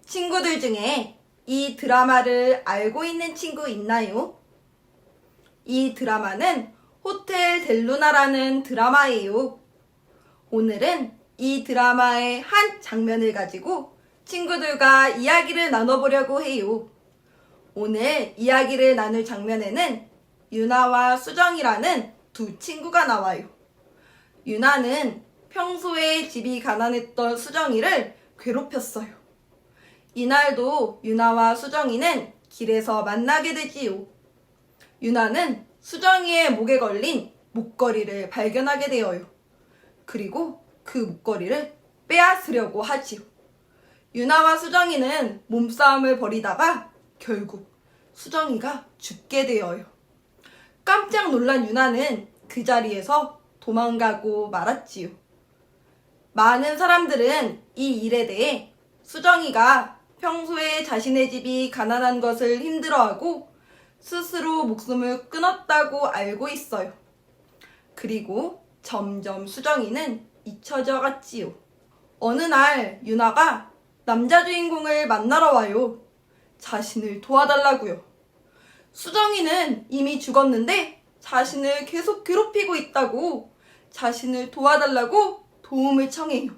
친구들 중에 이 드라마를 알고 있는 친구 있나요? 이 드라마는 호텔 델루나라는 드라마예요. 오늘은 이 드라마의 한 장면을 가지고 친구들과 이야기를 나눠보려고 해요. 오늘 이야기를 나눌 장면에는 유나와 수정이라는 두 친구가 나와요. 유나는 평소에 집이 가난했던 수정이를 괴롭혔어요. 이날도 유나와 수정이는 길에서 만나게 되지요. 유나는 수정이의 목에 걸린 목걸이를 발견하게 되어요. 그리고 그 목걸이를 빼앗으려고 하지요. 유나와 수정이는 몸싸움을 벌이다가 결국 수정이가 죽게 되어요. 깜짝 놀란 유나는 그 자리에서 도망가고 말았지요. 많은 사람들은 이 일에 대해 수정이가 평소에 자신의 집이 가난한 것을 힘들어하고 스스로 목숨을 끊었다고 알고 있어요. 그리고 점점 수정이는 잊혀져 갔지요. 어느 날 유나가 남자 주인공을 만나러 와요. 자신을 도와달라고요. 수정이는 이미 죽었는데 자신을 계속 괴롭히고 있다고 자신을 도와달라고 도움을 청해요.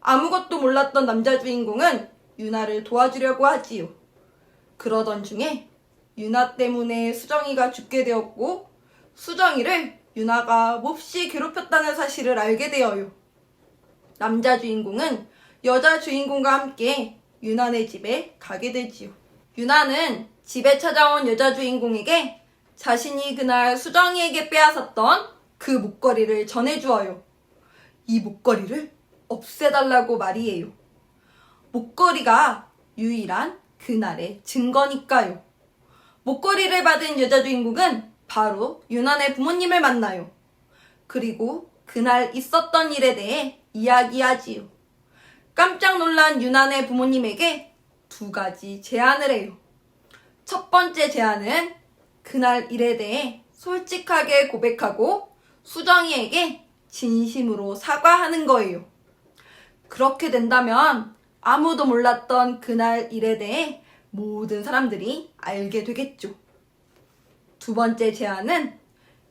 아무것도 몰랐던 남자 주인공은 유나를 도와주려고 하지요. 그러던 중에 유나 때문에 수정이가 죽게 되었고 수정이를 유나가 몹시 괴롭혔다는 사실을 알게 되어요. 남자 주인공은 여자 주인공과 함께 유나네 집에 가게 되지요. 유나는 집에 찾아온 여자 주인공에게 자신이 그날 수정이에게 빼앗았던 그 목걸이를 전해주어요. 이 목걸이를 없애달라고 말이에요. 목걸이가 유일한 그날의 증거니까요. 목걸이를 받은 여자 주인공은 바로 유나네 부모님을 만나요. 그리고 그날 있었던 일에 대해 이야기하지요. 깜짝 놀란 유나네 부모님에게 두 가지 제안을 해요. 첫 번째 제안은 그날 일에 대해 솔직하게 고백하고 수정이에게 진심으로 사과하는 거예요. 그렇게 된다면 아무도 몰랐던 그날 일에 대해 모든 사람들이 알게 되겠죠. 두 번째 제안은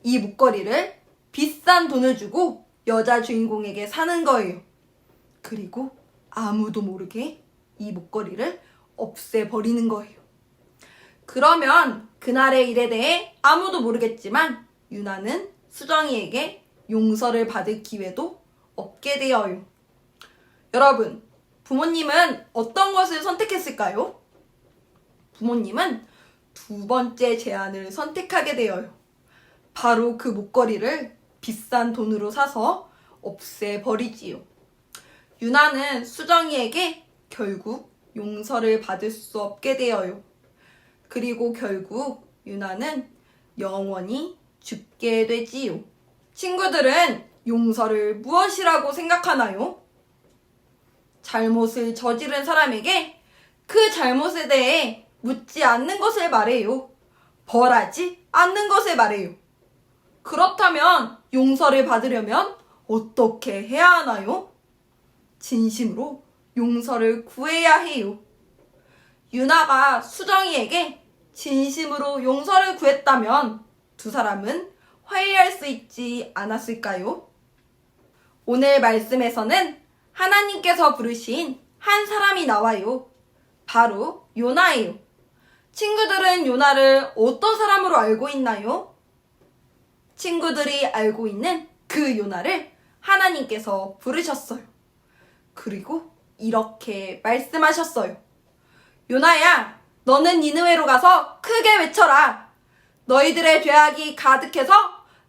이 목걸이를 비싼 돈을 주고 여자 주인공에게 사는 거예요. 그리고 아무도 모르게 이 목걸이를 없애버리는 거예요. 그러면 그날의 일에 대해 아무도 모르겠지만 유나는 수정이에게 용서를 받을 기회도 없게 되어요. 여러분, 부모님은 어떤 것을 선택했을까요? 부모님은 두 번째 제안을 선택하게 되어요. 바로 그 목걸이를 비싼 돈으로 사서 없애버리지요. 유나는 수정이에게 결국 용서를 받을 수 없게 되어요. 그리고 결국 유나는 영원히 죽게 되지요. 친구들은 용서를 무엇이라고 생각하나요? 잘못을 저지른 사람에게 그 잘못에 대해 묻지 않는 것을 말해요. 벌하지 않는 것을 말해요. 그렇다면 용서를 받으려면 어떻게 해야 하나요? 진심으로 용서를 구해야 해요. 유나가 수정이에게 진심으로 용서를 구했다면 두 사람은 화해할 수 있지 않았을까요? 오늘 말씀에서는 하나님께서 부르신 한 사람이 나와요. 바로 요나예요. 친구들은 요나를 어떤 사람으로 알고 있나요? 친구들이 알고 있는 그 요나를 하나님께서 부르셨어요. 그리고 이렇게 말씀하셨어요. 요나야, 너는 니느웨로 가서 크게 외쳐라. 너희들의 죄악이 가득해서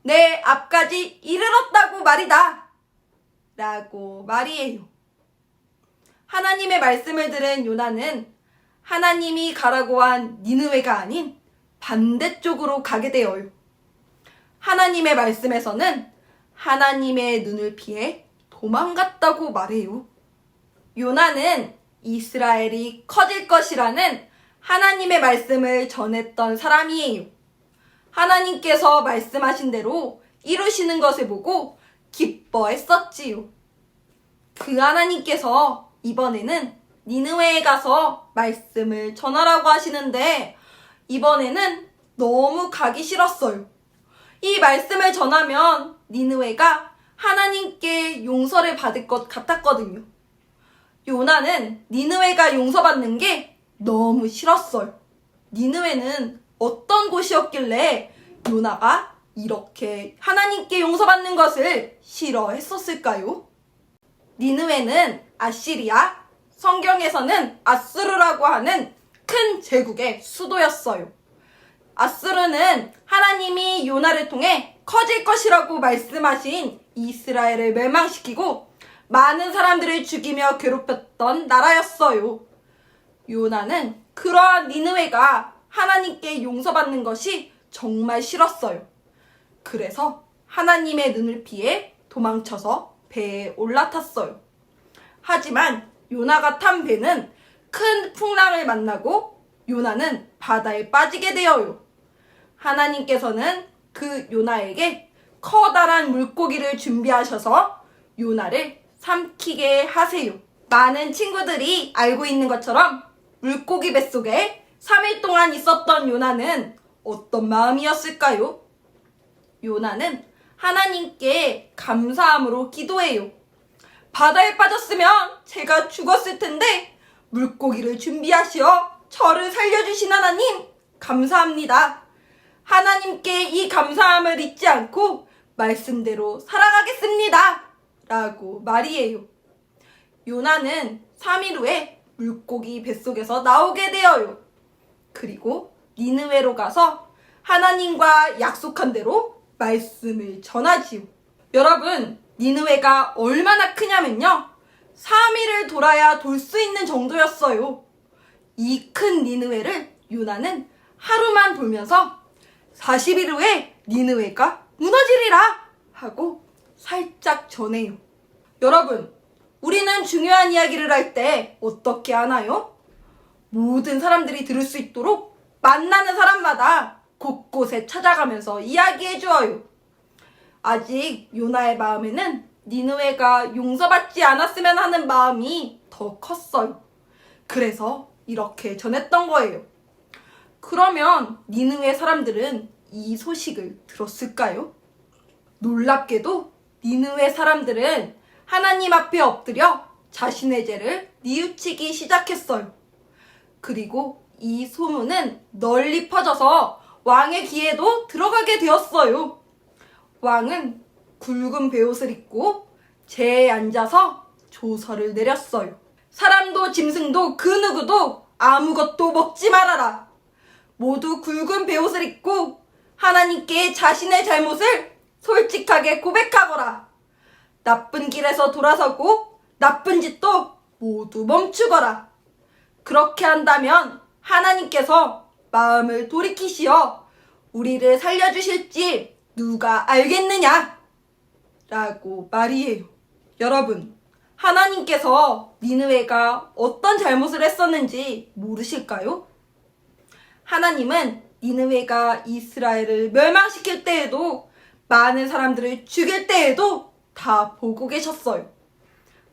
내 앞까지 이르렀다고 말이다. 라고 말이에요. 하나님의 말씀을 들은 요나는 하나님이 가라고 한 니느웨가 아닌 반대쪽으로 가게 되어요. 하나님의 말씀에서는 하나님의 눈을 피해 도망갔다고 말해요. 요나는 이스라엘이 커질 것이라는 하나님의 말씀을 전했던 사람이에요. 하나님께서 말씀하신 대로 이루시는 것을 보고 기뻐했었지요. 그 하나님께서 이번에는 니느웨에 가서 말씀을 전하라고 하시는데 이번에는 너무 가기 싫었어요. 이 말씀을 전하면 니느웨가 하나님께 용서를 받을 것 같았거든요. 요나는 니느웨가 용서받는 게 너무 싫었어요. 니느웨는 어떤 곳이었길래 요나가 이렇게 하나님께 용서받는 것을 싫어했었을까요? 니느웨는 아시리아, 성경에서는 아수르라고 하는 큰 제국의 수도였어요. 아수르는 하나님이 요나를 통해 커질 것이라고 말씀하신 이스라엘을 멸망시키고 많은 사람들을 죽이며 괴롭혔던 나라였어요. 요나는 그러한 니느웨가 하나님께 용서받는 것이 정말 싫었어요. 그래서 하나님의 눈을 피해 도망쳐서 배에 올라탔어요. 하지만 요나가 탄 배는 큰 풍랑을 만나고 요나는 바다에 빠지게 되어요. 하나님께서는 그 요나에게 커다란 물고기를 준비하셔서 요나를 삼키게 하세요. 많은 친구들이 알고 있는 것처럼 물고기 뱃속에 3일 동안 있었던 요나는 어떤 마음이었을까요? 요나는 하나님께 감사함으로 기도해요. 바다에 빠졌으면 제가 죽었을 텐데 물고기를 준비하시어 저를 살려주신 하나님 감사합니다. 하나님께 이 감사함을 잊지 않고 말씀대로 살아가겠습니다. 라고 말이에요. 요나는 3일 후에 물고기 뱃속에서 나오게 되어요. 그리고 니느웨로 가서 하나님과 약속한 대로 말씀을 전하지요. 여러분, 니느웨가 얼마나 크냐면요. 3일을 돌아야 돌 수 있는 정도였어요. 이 큰 니느웨를 요나는 하루만 돌면서 40일 후에 니느웨가 무너지리라 하고 살짝 전해요. 여러분, 우리는 중요한 이야기를 할 때 어떻게 하나요? 모든 사람들이 들을 수 있도록 만나는 사람마다 곳곳에 찾아가면서 이야기해 주어요. 아직 요나의 마음에는 니느웨가 용서받지 않았으면 하는 마음이 더 컸어요. 그래서 이렇게 전했던 거예요. 그러면 니느웨 사람들은 이 소식을 들었을까요? 놀랍게도 니느웨 사람들은 하나님 앞에 엎드려 자신의 죄를 뉘우치기 시작했어요. 그리고 이 소문은 널리 퍼져서 왕의 귀에도 들어가게 되었어요. 왕은 굵은 베옷을 입고 재에 앉아서 조서를 내렸어요. 사람도 짐승도 그 누구도 아무것도 먹지 말아라. 모두 굵은 베옷을 입고 하나님께 자신의 잘못을 솔직하게 고백하거라. 나쁜 길에서 돌아서고 나쁜 짓도 모두 멈추거라. 그렇게 한다면 하나님께서 마음을 돌이키시어 우리를 살려주실지 누가 알겠느냐? 라고 말이에요. 여러분, 하나님께서 니느웨가 어떤 잘못을 했었는지 모르실까요? 하나님은 니느웨가 이스라엘을 멸망시킬 때에도 많은 사람들을 죽일 때에도 다 보고 계셨어요.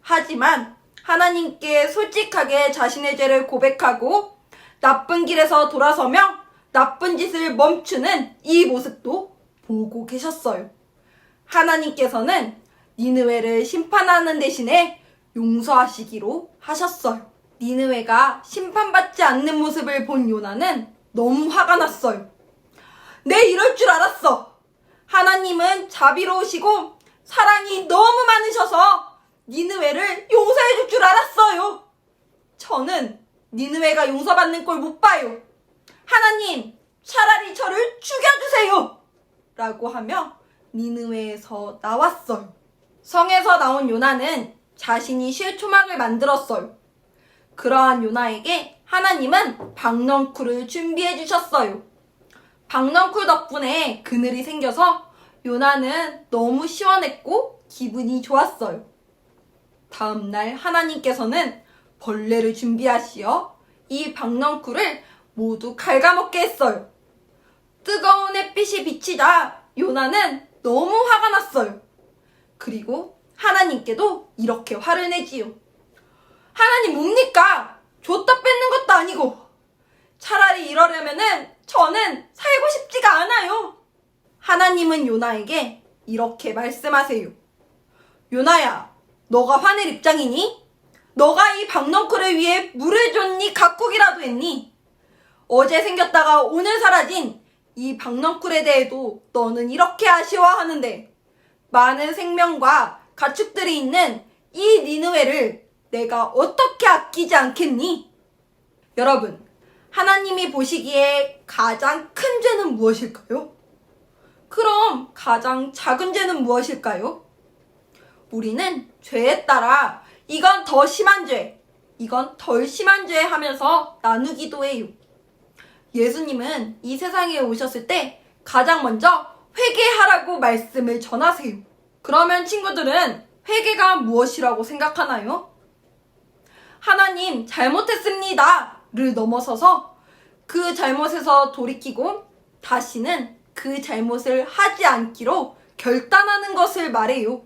하지만 하나님께 솔직하게 자신의 죄를 고백하고 나쁜 길에서 돌아서며 나쁜 짓을 멈추는 이 모습도 보고 계셨어요. 하나님께서는 니느웨를 심판하는 대신에 용서하시기로 하셨어요. 니느웨가 심판받지 않는 모습을 본 요나는 너무 화가 났어요. 내 이럴 줄 알았어. 하나님은 자비로우시고 사랑이 너무 많으셔서 니느웨를 용서해 줄 줄 알았어요. 저는 니느웨가 용서받는 꼴 못 봐요. 하나님, 차라리 저를 죽여주세요. 라고 하며 니느웨에서 나왔어요. 성에서 나온 요나는 자신이 쉴 초막을 만들었어요. 그러한 요나에게 하나님은 박넝쿨을 준비해 주셨어요. 박넝쿨 덕분에 그늘이 생겨서 요나는 너무 시원했고 기분이 좋았어요. 다음날 하나님께서는 벌레를 준비하시어 이 박넝쿨을 모두 갉아먹게 했어요. 뜨거운 햇빛이 비치자 요나는 너무 화가 났어요. 그리고 하나님께도 이렇게 화를 내지요. 하나님 뭡니까? 줬다 뺏는 것도 아니고. 차라리 이러려면은 저는 살고 싶지가 않아요. 하나님은 요나에게 이렇게 말씀하세요. 요나야, 너가 화낼 입장이니? 너가 이 박넝쿨을 위해 물을 줬니? 가꾸기라도 했니? 어제 생겼다가 오늘 사라진 이 박넝쿨에 대해도 너는 이렇게 아쉬워하는데 많은 생명과 가축들이 있는 이 니느웨를 내가 어떻게 아끼지 않겠니? 여러분, 하나님이 보시기에 가장 큰 죄는 무엇일까요? 그럼 가장 작은 죄는 무엇일까요? 우리는 죄에 따라 이건 더 심한 죄, 이건 덜 심한 죄 하면서 나누기도 해요. 예수님은 이 세상에 오셨을 때 가장 먼저 회개하라고 말씀을 전하세요. 그러면 친구들은 회개가 무엇이라고 생각하나요? 하나님 잘못했습니다를 넘어서서 그 잘못에서 돌이키고 다시는 그 잘못을 하지 않기로 결단하는 것을 말해요.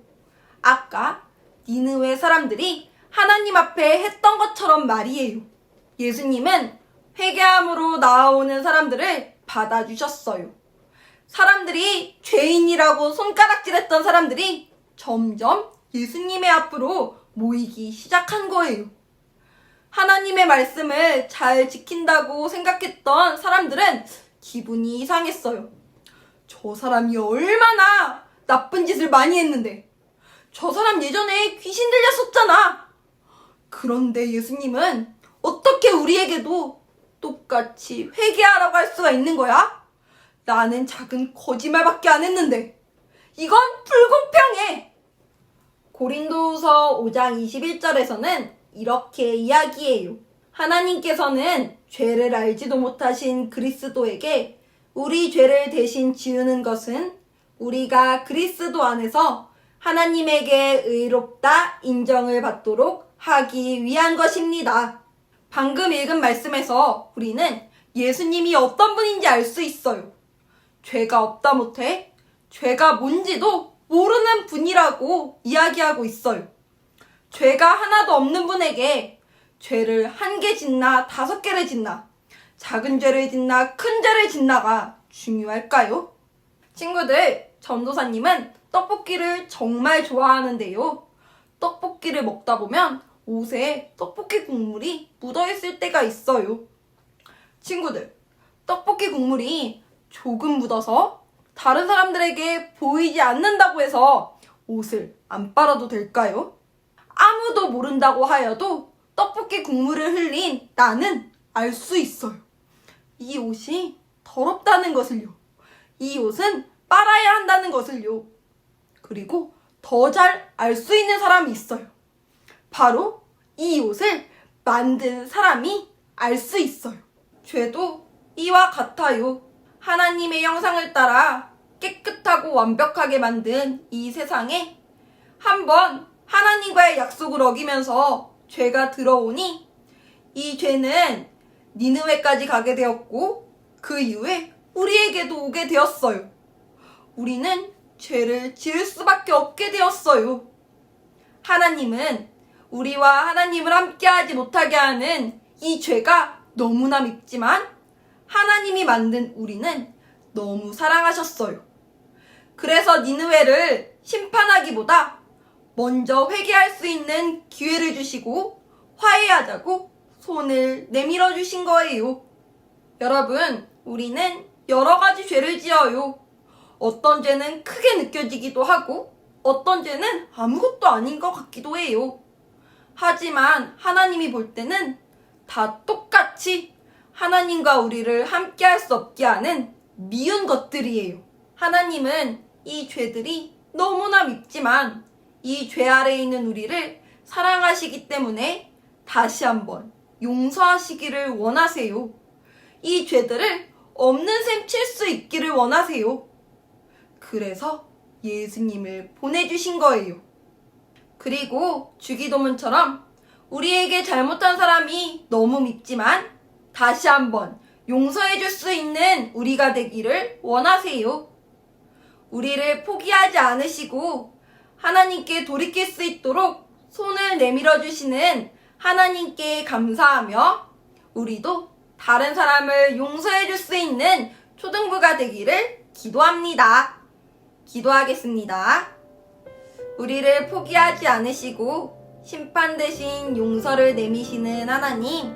아까 니느웨 사람들이 하나님 앞에 했던 것처럼 말이에요. 예수님은 회개함으로 나아오는 사람들을 받아주셨어요. 사람들이 죄인이라고 손가락질했던 사람들이 점점 예수님의 앞으로 모이기 시작한 거예요. 하나님의 말씀을 잘 지킨다고 생각했던 사람들은 기분이 이상했어요. 저 사람이 얼마나 나쁜 짓을 많이 했는데 저 사람 예전에 귀신 들렸었잖아. 그런데 예수님은 어떻게 우리에게도 똑같이 회개하라고 할 수가 있는 거야? 나는 작은 거짓말밖에 안 했는데 이건 불공평해. 고린도후서 5장 21절에서는 이렇게 이야기해요. 하나님께서는 죄를 알지도 못하신 그리스도에게 우리 죄를 대신 지우는 것은 우리가 그리스도 안에서 하나님에게 의롭다 인정을 받도록 하기 위한 것입니다. 방금 읽은 말씀에서 우리는 예수님이 어떤 분인지 알 수 있어요. 죄가 없다 못해 죄가 뭔지도 모르는 분이라고 이야기하고 있어요. 죄가 하나도 없는 분에게 죄를 1개 짓나 5개를 짓나 작은 죄를 짓나 큰 죄를 짓나가 중요할까요? 친구들, 전도사님은 떡볶이를 정말 좋아하는데요. 떡볶이를 먹다 보면 옷에 떡볶이 국물이 묻어있을 때가 있어요. 친구들, 떡볶이 국물이 조금 묻어서 다른 사람들에게 보이지 않는다고 해서 옷을 안 빨아도 될까요? 아무도 모른다고 하여도 떡볶이 국물을 흘린 나는 알 수 있어요. 이 옷이 더럽다는 것을요. 이 옷은 빨아야 한다는 것을요. 그리고 더 잘 알 수 있는 사람이 있어요. 바로 이 옷을 만든 사람이 알 수 있어요. 죄도 이와 같아요. 하나님의 형상을 따라 깨끗하고 완벽하게 만든 이 세상에 한번 하나님과의 약속을 어기면서 죄가 들어오니 이 죄는 니느웨까지 가게 되었고 그 이후에 우리에게도 오게 되었어요. 우리는 죄를 지을 수밖에 없게 되었어요. 하나님은 우리와 하나님을 함께하지 못하게 하는 이 죄가 너무나 밉지만 하나님이 만든 우리는 너무 사랑하셨어요. 그래서 니느웨를 심판하기보다 먼저 회개할 수 있는 기회를 주시고 화해하자고 손을 내밀어 주신 거예요. 여러분, 우리는 여러 가지 죄를 지어요. 어떤 죄는 크게 느껴지기도 하고 어떤 죄는 아무것도 아닌 것 같기도 해요. 하지만 하나님이 볼 때는 다 똑같이 하나님과 우리를 함께 할 수 없게 하는 미운 것들이에요. 하나님은 이 죄들이 너무나 밉지만 이 죄 아래에 있는 우리를 사랑하시기 때문에 다시 한번 용서하시기를 원하세요. 이 죄들을 없는 셈 칠 수 있기를 원하세요. 그래서 예수님을 보내주신 거예요. 그리고 주기도문처럼 우리에게 잘못한 사람이 너무 밉지만 다시 한번 용서해 줄 수 있는 우리가 되기를 원하세요. 우리를 포기하지 않으시고 하나님께 돌이킬 수 있도록 손을 내밀어 주시는 하나님께 감사하며 우리도 다른 사람을 용서해 줄 수 있는 초등부가 되기를 기도합니다. 기도하겠습니다. 우리를 포기하지 않으시고 심판 대신 용서를 내미시는 하나님,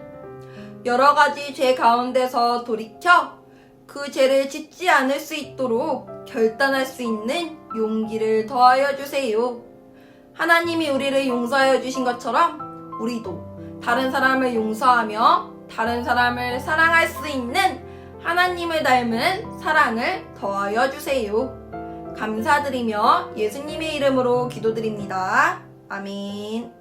여러 가지 죄 가운데서 돌이켜 그 죄를 짓지 않을 수 있도록 결단할 수 있는 용기를 더하여 주세요. 하나님이 우리를 용서하여 주신 것처럼 우리도 다른 사람을 용서하며 다른 사람을 사랑할 수 있는 하나님을 닮은 사랑을 더하여 주세요. 감사드리며 예수님의 이름으로 기도드립니다. 아멘.